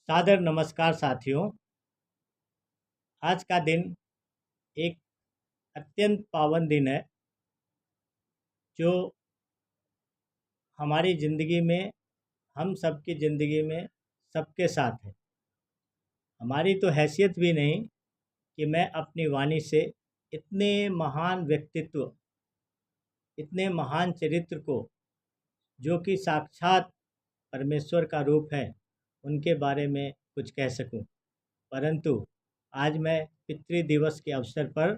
सादर नमस्कार साथियों। आज का दिन एक अत्यंत पावन दिन है जो हमारी ज़िंदगी में, हम सबकी ज़िंदगी में सबके साथ है। हमारी तो हैसियत भी नहीं कि मैं अपनी वाणी से इतने महान व्यक्तित्व, इतने महान चरित्र को, जो कि साक्षात परमेश्वर का रूप है, उनके बारे में कुछ कह सकूं। परंतु आज मैं पितृ दिवस के अवसर पर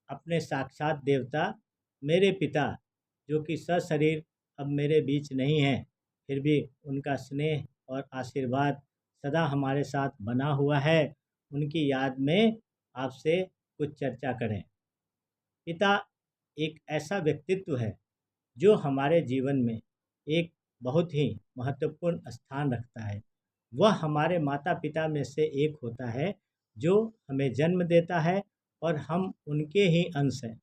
अपने साक्षात देवता, मेरे पिता, जो कि सशरीर अब मेरे बीच नहीं हैं, फिर भी उनका स्नेह और आशीर्वाद सदा हमारे साथ बना हुआ है, उनकी याद में आपसे कुछ चर्चा करें। पिता एक ऐसा व्यक्तित्व है जो हमारे जीवन में एक बहुत ही महत्वपूर्ण स्थान रखता है। वह हमारे माता पिता में से एक होता है जो हमें जन्म देता है और हम उनके ही अंश हैं।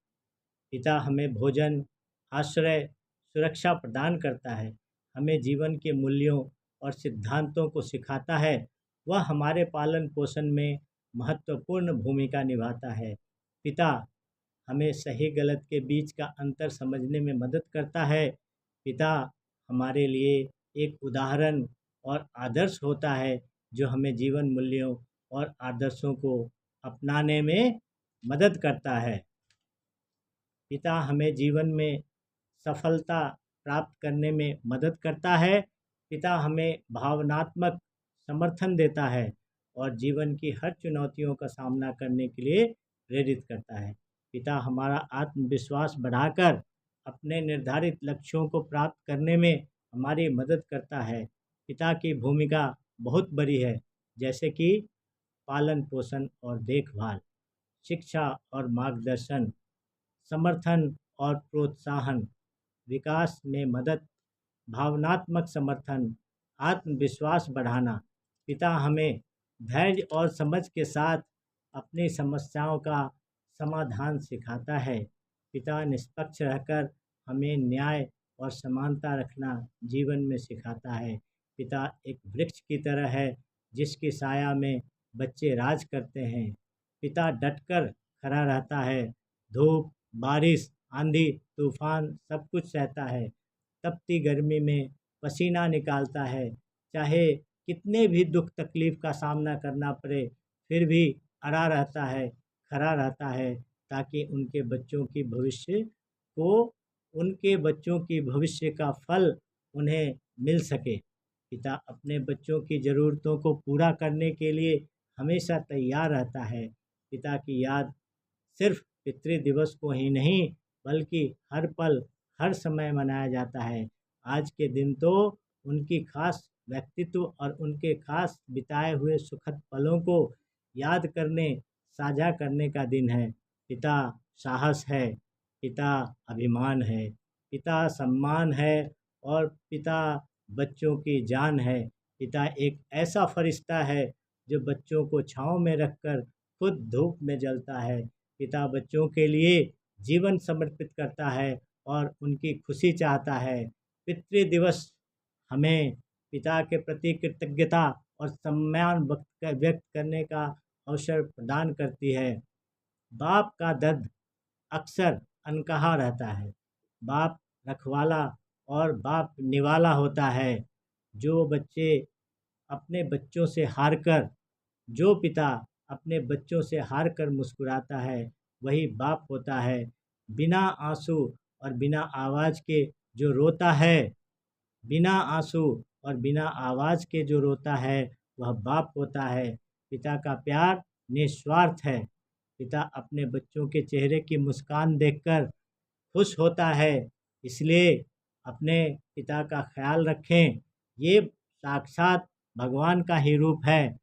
पिता हमें भोजन, आश्रय, सुरक्षा प्रदान करता है, हमें जीवन के मूल्यों और सिद्धांतों को सिखाता है। वह हमारे पालन पोषण में महत्वपूर्ण भूमिका निभाता है। पिता हमें सही गलत के बीच का अंतर समझने में मदद करता है। पिता हमारे लिए एक उदाहरण और आदर्श होता है जो हमें जीवन मूल्यों और आदर्शों को अपनाने में मदद करता है। पिता हमें जीवन में सफलता प्राप्त करने में मदद करता है। पिता हमें भावनात्मक समर्थन देता है और जीवन की हर चुनौतियों का सामना करने के लिए प्रेरित करता है। पिता हमारा आत्मविश्वास बढ़ाकर अपने निर्धारित लक्ष्यों को प्राप्त करने में हमारी मदद करता है। पिता की भूमिका बहुत बड़ी है, जैसे कि पालन पोषण और देखभाल, शिक्षा और मार्गदर्शन, समर्थन और प्रोत्साहन, विकास में मदद, भावनात्मक समर्थन, आत्मविश्वास बढ़ाना। पिता हमें धैर्य और समझ के साथ अपनी समस्याओं का समाधान सिखाता है। पिता निष्पक्ष रहकर हमें न्याय और समानता रखना जीवन में सिखाता है। पिता एक वृक्ष की तरह है जिसकी साया में बच्चे राज करते हैं। पिता डटकर खड़ा रहता है, धूप, बारिश, आंधी, तूफान सब कुछ सहता है, तपती गर्मी में पसीना निकालता है, चाहे कितने भी दुख तकलीफ का सामना करना पड़े फिर भी अड़ा रहता है, खड़ा रहता है, ताकि उनके बच्चों की भविष्य का फल उन्हें मिल सके। पिता अपने बच्चों की ज़रूरतों को पूरा करने के लिए हमेशा तैयार रहता है। पिता की याद सिर्फ पितृ दिवस को ही नहीं, बल्कि हर पल, हर समय मनाया जाता है। आज के दिन तो उनकी खास व्यक्तित्व और उनके खास बिताए हुए सुखद पलों को याद करने, साझा करने का दिन है। पिता साहस है, पिता अभिमान है, पिता सम्मान है और पिता बच्चों की जान है। पिता एक ऐसा फरिश्ता है जो बच्चों को छाँव में रखकर खुद धूप में जलता है। पिता बच्चों के लिए जीवन समर्पित करता है और उनकी खुशी चाहता है। पितृ दिवस हमें पिता के प्रति कृतज्ञता और सम्मान व्यक्त करने का अवसर प्रदान करती है। बाप का दर्द अक्सर अनकहा रहता है। बाप रखवाला और बाप निवाला होता है। जो बच्चे अपने बच्चों से हारकर जो पिता अपने बच्चों से हारकर मुस्कुराता है, वही बाप होता है। बिना आंसू और बिना आवाज़ के जो रोता है, बिना आंसू और बिना आवाज़ के जो रोता है, वह बाप होता है। पिता का प्यार निस्वार्थ है। पिता अपने बच्चों के चेहरे की मुस्कान देखकर खुश होता है, इसलिए अपने पिता का ख्याल रखें। ये साक्षात भगवान का ही रूप है।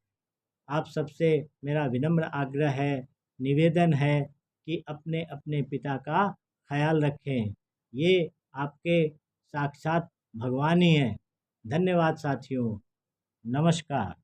आप सबसे मेरा विनम्र आग्रह है, निवेदन है कि अपने अपने पिता का ख्याल रखें। ये आपके साक्षात भगवान ही हैं। धन्यवाद साथियों, नमस्कार।